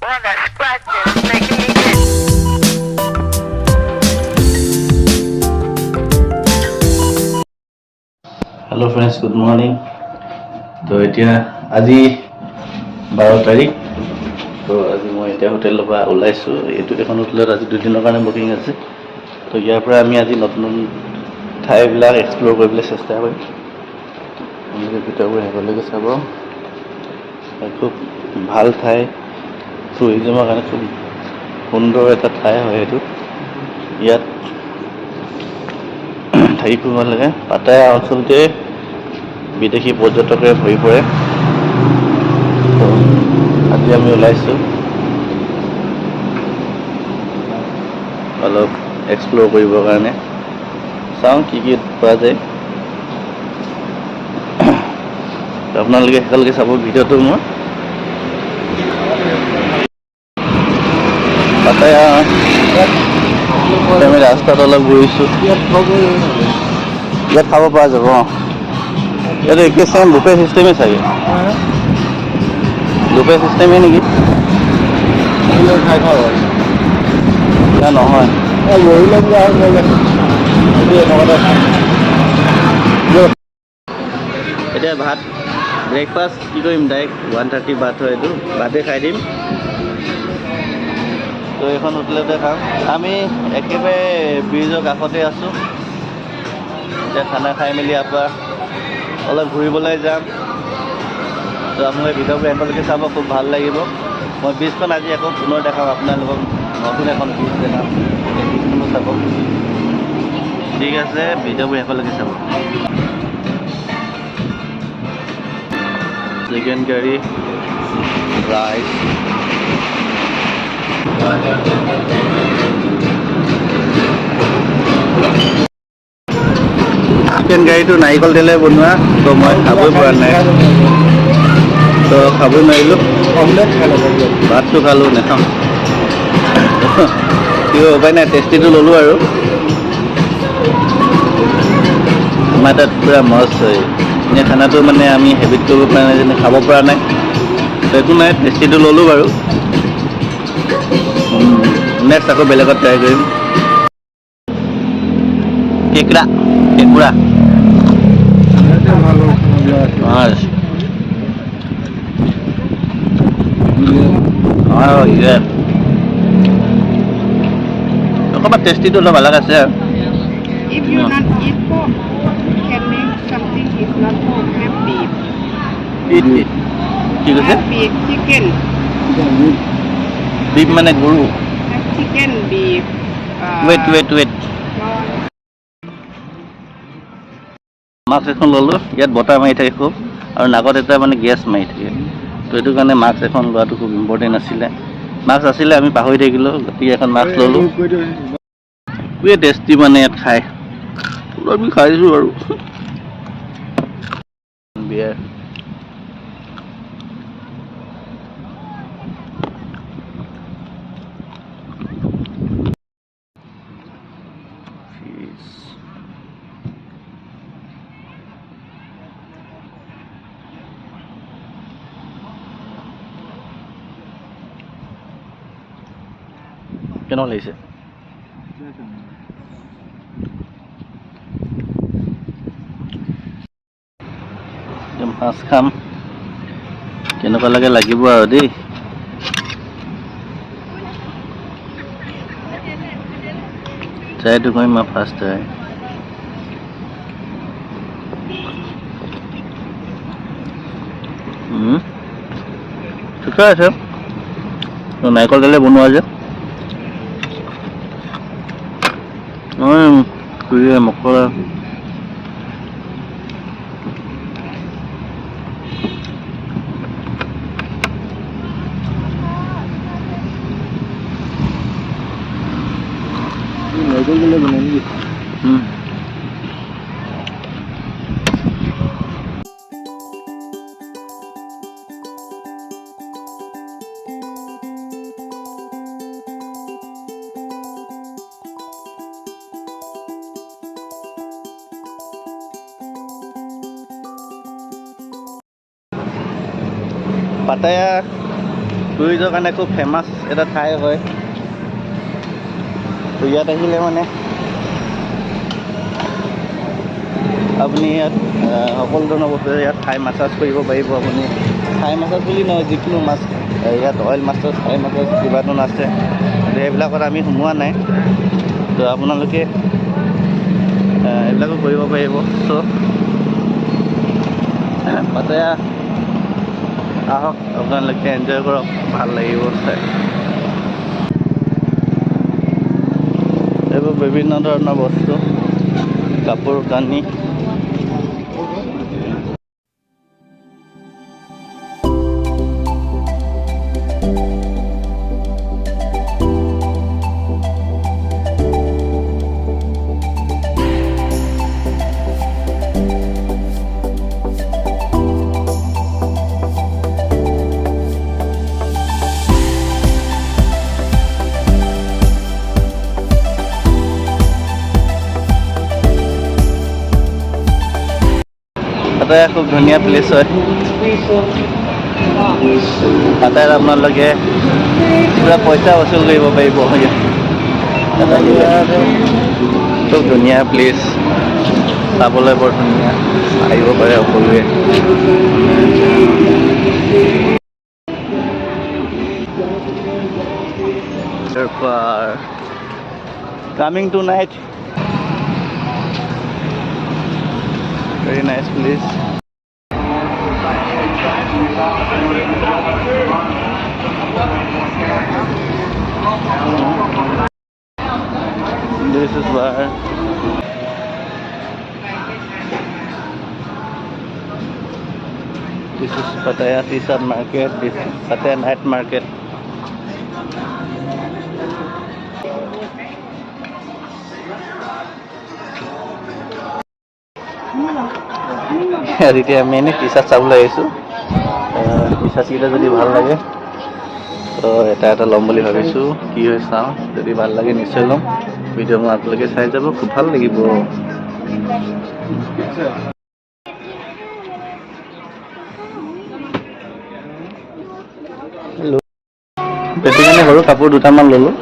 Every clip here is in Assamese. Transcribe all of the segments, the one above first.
All that scratching is making me itch. Hello friends, good morning. তো এতিয়া আজি 12 তাৰিখ। তো আজি মই এতিয়া হোটেলৰ পৰা ওলাইছোঁ। এইটো এখন হোটেলত আজি 2 দিনৰ কাৰণে বুকিং আছে। তো ইয়াৰ পৰা আমি আজি নতুন ঠাইবিলাক এক্সপ্ল'ৰ কৰিবলৈ চেষ্টা কৰিম। আপোনালোকে ভিতৰবোৰ শেষলৈকে চাব। খুব ভাল ঠাই, টুৰিজিমৰ কাৰণে খুব সুন্দৰ এটা ঠাই হয় এইটো। ইয়াত থাকি খুব ভাল লাগে। পাটায়া অঞ্চলটোৱে বিদেশী পৰ্যটকে ভৰি পৰে। আজি আমি ওলাইছোঁ অলপ এক্সপ্ল'ৰ কৰিবৰ কাৰণে। চাওঁ কি কি পোৱা যায়। আপোনালোকে শেষলৈকে চাব ভিডিঅ'টো মোৰ। পাটায়া আমি ৰাস্তাত অলপ ঘূৰিছোঁ। ইয়াত খাব পৰা যাব। এইটো একে চেম বুফে চিষ্টেমেই চাগে, বুফে চিষ্টেমেই নেকি? নহয়, এতিয়া ভাত ব্ৰেকফাষ্ট কি কৰিম, ডাইৰেক্ট 130 বাট হয়, এইটো ভাতে খাই দিম। তো এইখন হোটেলতে খাম। আমি একেবাৰে ব্ৰিজৰ কাষতে আছোঁ। এতিয়া খানা খাই মেলি আপোনাৰ অলপ ঘূৰিবলৈ যাম। তো আপোনালোকে ভিডিঅ'বোৰ একেলগে চাব, খুব ভাল লাগিব। মই ব্ৰিজখন আজি আকৌ পুনৰ দেখাম আপোনালোকক, নতুন এখন ব্ৰিজ দেখাম, এই ব্ৰিজখনো চাব। ঠিক আছে, ভিডিঅ'বোৰ একেলগে চাব। চিকেন কাৰী, ৰাইচ, চিকেন কাৰীটো নাৰিকল তেলে বনোৱা, তো মই খাবই পৰা নাই, তো খাবই নোৱাৰিলোঁ। ভাতটো খালোঁ, নাখাওঁ। কিয় উপায় নাই, টেষ্টিটো ল'লোঁ আৰু। আমাৰ তাত পূৰা মস্ত হয় এনে খানাটো, মানে আমি হেবিট কৰিব পৰা নাই, যেনে খাব পৰা নাই। তো একো নাই, টেষ্টিটো ল'লোঁ বাৰু। নেক্সট আকৌ বেলেগত ট্ৰাই কৰিম। কেঁকড়া, কেঁকুৰা। অকণমান টেষ্টিটো অলপ বেলেগ আছে। If you not eat pork, can make something is not pork, have beef. কি কৈছে? Have beef, chicken. বিফ মানে গৰু? Have chicken, beef. Wait. Mask এখন ল'লোঁ। ইয়াত বতাহ মাৰি থাকে খুব, আৰু নাকত এটা মানে গেছ মাৰি থাকে। তো এইটো কাৰণে মাস্ক এখন লোৱাটো খুব ইম্পৰ্টেণ্ট আছিলে। মাস্ক আছিলে, আমি পাহৰি থাকিলোঁ, গতিকে এখন মাস্ক ল'লোঁ। খুবেই টেষ্টি মানে ইয়াত খাই, আমি খাইছোঁ আৰু। বিয়াৰ কেনেকুৱা লাগিছে? মাছ খাম, কেনেকুৱা লাগে লাগিব আৰু দেই। ট্ৰাইটো কৰিম মই ফাৰ্ষ্ট ট্ৰাই। ঠিকে আছে, নাৰিকল তেলে বনোৱা যে। মকৰা পাটায়া টুৰিষ্টৰ কাৰণে খুব ফেমাছ এটা ঠাই হয়। তো ইয়াত আহিলে মানে আপুনি ইয়াত সকলো ধৰণৰ বস্তু ইয়াত থাই মাছাজ কৰিব পাৰিব। আপুনি থাই মাছাজ বুলি নহয়, যিকোনো মাছ ইয়াত অইল মাছাজ, থাই মাছাজ কিবাটো আছে, সেইবিলাকত আমি সোমোৱা নাই। তো আপোনালোকে এইবিলাকো কৰিব পাৰিব। চ' পাটায়া আহক, আপোনালোকে এনজয় কৰক, ভাল লাগিব চাই। এইবোৰ বিভিন্ন ধৰণৰ বস্তু, কাপোৰ কানি। পাটায়া খুব ধুনীয়া প্লেচ হয়। পাটায়াত আপোনালোকে পুৰা পইচা বসুল কৰিব পাৰিব। খুব ধুনীয়া প্লেচ, চাবলৈ বৰ ধুনীয়া, আহিব পাৰে সকলোৱে। Coming tonight. Very nice place. This is where this is Pattaya Seaside Market. This is Pattaya Night Market. এতিয়া আমি এনেই টি চাৰ্ট চাবলৈ আহিছোঁ। টি চাৰ্টকেইটা যদি ভাল লাগে তো এটা ল'ম বুলি ভাবিছোঁ। কি হয় চাওঁ, যদি ভাল লাগে নিশ্চয় ল'ম। ভিডিঅ' মই আপোনালোকে চাই যাব, খুব ভাল লাগিব। হেল্ল', বেছি কাৰণে সৰু কাপোৰ দুটামান ল'লোঁ,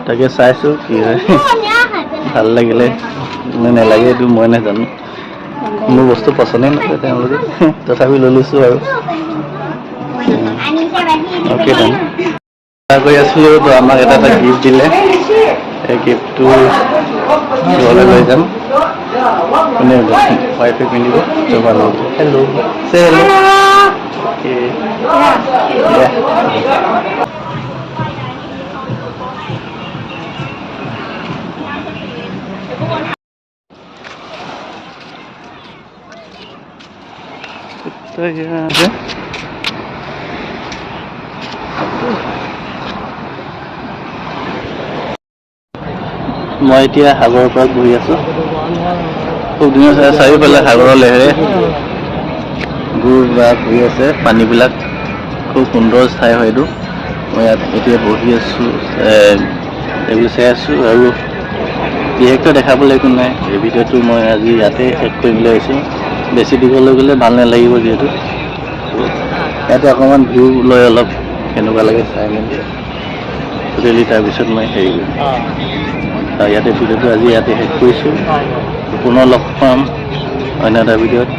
তাকে চাইছোঁ কি হয়। ভাল লাগিলে নে নেলাগে এইটো মই নাজানো, মোৰ বস্তু পচন্দেই নকৰে তেওঁলোকে, তথাপি লৈ লৈছোঁ আৰু। Okay then. কৰি আছিলোঁ, তো আমাক এটা গিফ্ট দিলে। এই গিফ্টটো ঘৰলৈ লৈ যাম। কোনে ৱাইফে পিন্ধিব, তো ভাল হ'ব। হেল্ল', চে হেল্ল'। মই এতিয়া সাগৰৰ পৰা ঘূৰি আছোঁ। খুব ধুনীয়া চাৰিওফালে সাগৰৰ লেহেৰে ঘূৰি আছে, পানীবিলাক খুব সুন্দৰ ঠাই হয় এইটো। মই ইয়াত এতিয়া বহি আছোঁ, এইবোৰ চাই আছোঁ। আৰু বিশেষকৈ দেখাবলৈ একো নাই, এই ভিডিঅ'টো মই আজি ইয়াতে শেষ কৰিবলৈ আহিছোঁ। বেছি দীঘলৈ গ'লে ভাল নালাগিব, যিহেতু ইয়াতে অকণমান ভিউ লৈ অলপ কেনেকুৱা লাগে চাই মেলি টোটেলি তাৰপিছত মই হেৰি কৰিম। ইয়াতে ভিডিঅ'টো আজি ইয়াতে শেষ কৰিছোঁ। পুনৰ লগ পাম অন্য এটা ভিডিঅ'ত।